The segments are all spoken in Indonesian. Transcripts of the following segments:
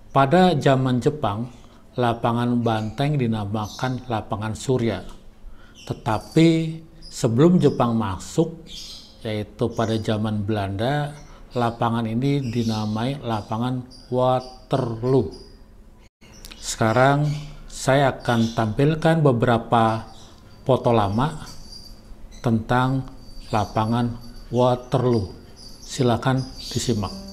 Pada zaman Jepang, lapangan Banteng dinamakan Lapangan Surya. Tetapi sebelum Jepang masuk, yaitu pada zaman Belanda, lapangan ini dinamai Lapangan Waterloo. Sekarang saya akan tampilkan beberapa foto lama tentang Lapangan Waterloo. Silakan disimak.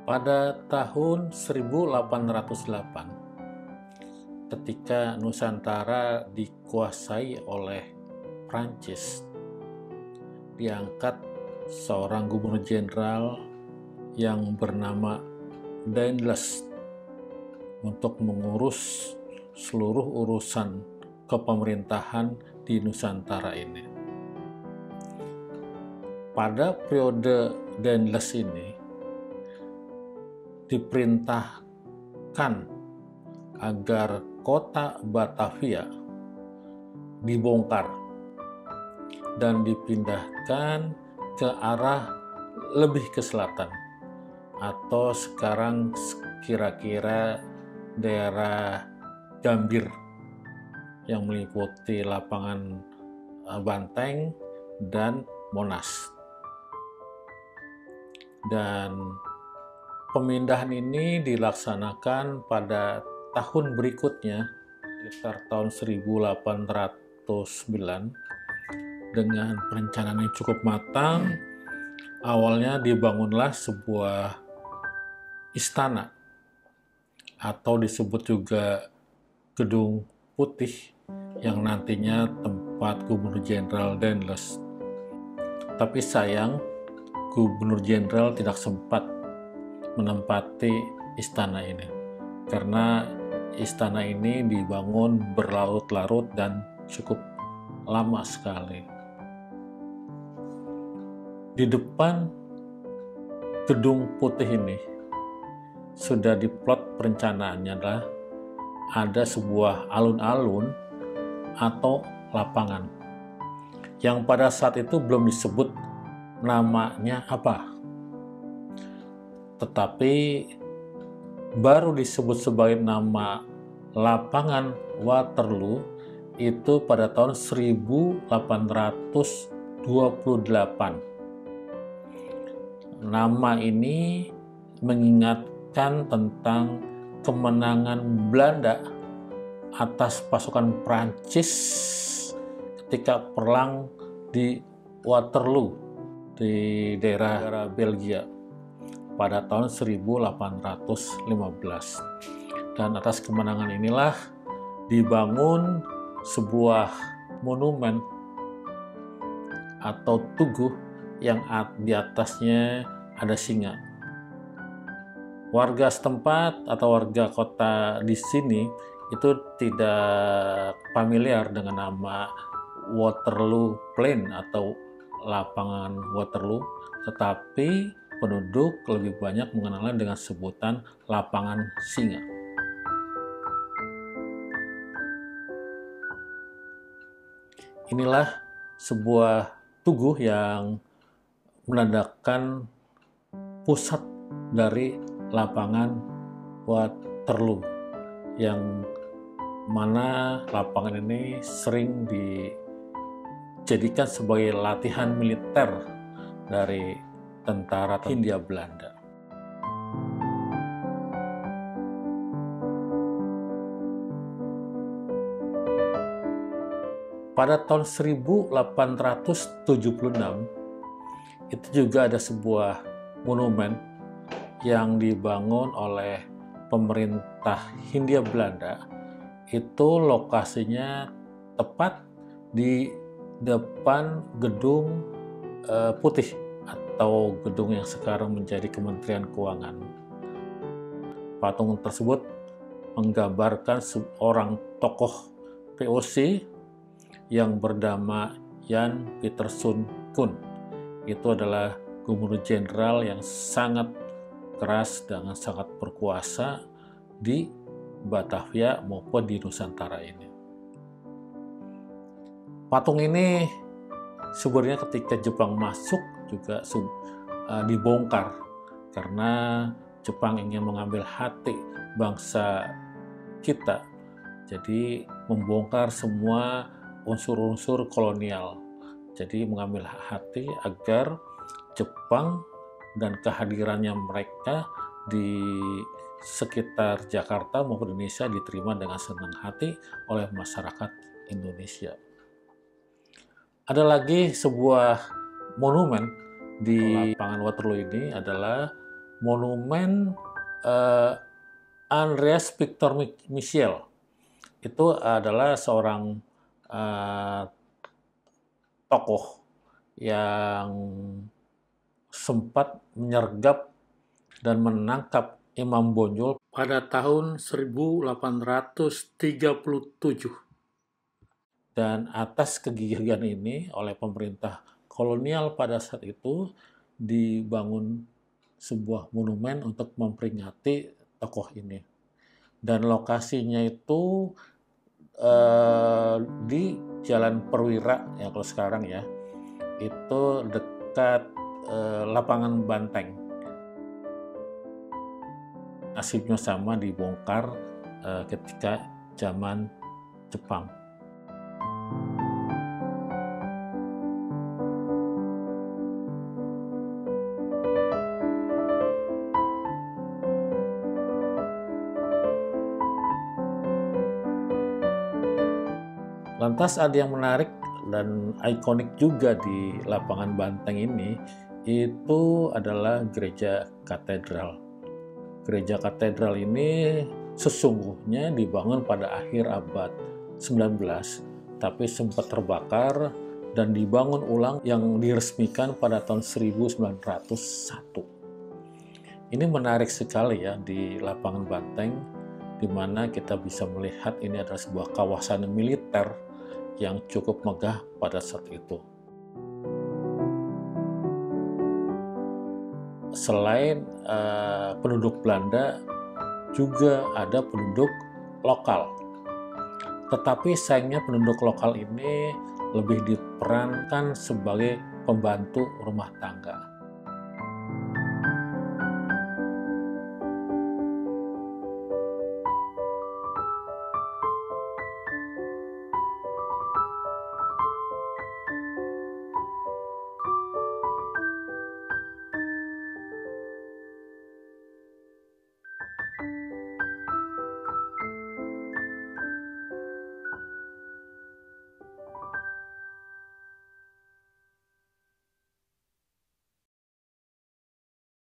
Pada tahun 1808, ketika Nusantara dikuasai oleh Prancis, diangkat seorang gubernur jenderal yang bernama Daendels untuk mengurus seluruh urusan kepemerintahan di Nusantara ini. Pada periode Daendels ini, diperintahkan agar kota Batavia dibongkar dan dipindahkan ke arah lebih ke selatan, atau sekarang kira-kira daerah Gambir yang meliputi lapangan Banteng dan Monas. Dan pemindahan ini dilaksanakan pada tahun berikutnya, sekitar tahun 1809, dengan perencanaan yang cukup matang. Awalnya dibangunlah sebuah istana, atau disebut juga Gedung Putih, yang nantinya tempat Gubernur Jenderal Daendels. Tapi sayang, Gubernur Jenderal tidak sempat menempati istana ini, karena istana ini dibangun berlarut-larut dan cukup lama sekali. Di depan Gedung Putih ini sudah diplot perencanaannya adalah ada sebuah alun-alun atau lapangan yang pada saat itu belum disebut namanya apa, tetapi baru disebut sebagai nama Lapangan Waterloo itu pada tahun 1828. Nama ini mengingatkan tentang kemenangan Belanda atas pasukan Prancis ketika perang di Waterloo di daerah Belgia pada tahun 1815. Dan atas kemenangan inilah dibangun sebuah monumen atau tugu yang di atasnya ada singa. Warga setempat atau warga kota di sini itu tidak familiar dengan nama Waterloo Plain atau lapangan Waterloo, tetapi penduduk lebih banyak mengenalnya dengan sebutan lapangan singa. Inilah sebuah tugu yang menandakan pusat dari lapangan Waterloo, yang mana lapangan ini sering dijadikan sebagai latihan militer dari tentara Hindia Belanda. Pada tahun 1876, itu juga ada sebuah monumen yang dibangun oleh pemerintah Hindia Belanda. Itu lokasinya tepat di depan Gedung Putih atau gedung yang sekarang menjadi Kementerian Keuangan. Patung tersebut menggambarkan seorang tokoh VOC yang bernama Jan Pieterszoon Koen. Itu adalah gubernur jenderal yang sangat keras dan sangat berkuasa di Batavia maupun di Nusantara ini. Patung ini sebenarnya ketika Jepang masuk juga dibongkar karena Jepang ingin mengambil hati bangsa kita. Jadi membongkar semua unsur-unsur kolonial. Jadi mengambil hati agar Jepang dan kehadirannya mereka di sekitar Jakarta maupun Indonesia diterima dengan senang hati oleh masyarakat Indonesia. Ada lagi sebuah monumen di lapangan Waterloo ini adalah monumen Andreas Victor Michel. Itu adalah seorang tokoh yang sempat menyergap dan menangkap Imam Bonjol pada tahun 1837. Dan atas kegigihan ini oleh pemerintah kolonial pada saat itu dibangun sebuah monumen untuk memperingati tokoh ini. Dan lokasinya itu di Jalan Perwira ya kalau sekarang ya, itu dekat lapangan Banteng. Nasibnya sama dibongkar ketika zaman Jepang. Lantas ada yang menarik dan ikonik juga di lapangan Banteng ini, itu adalah gereja katedral. Gereja katedral ini sesungguhnya dibangun pada akhir abad 19, tapi sempat terbakar dan dibangun ulang yang diresmikan pada tahun 1901. Ini menarik sekali ya di lapangan Banteng, di mana kita bisa melihat ini adalah sebuah kawasan militer yang cukup megah pada saat itu. Selain penduduk Belanda, juga ada penduduk lokal. Tetapi sayangnya penduduk lokal ini lebih diperankan sebagai pembantu rumah tangga.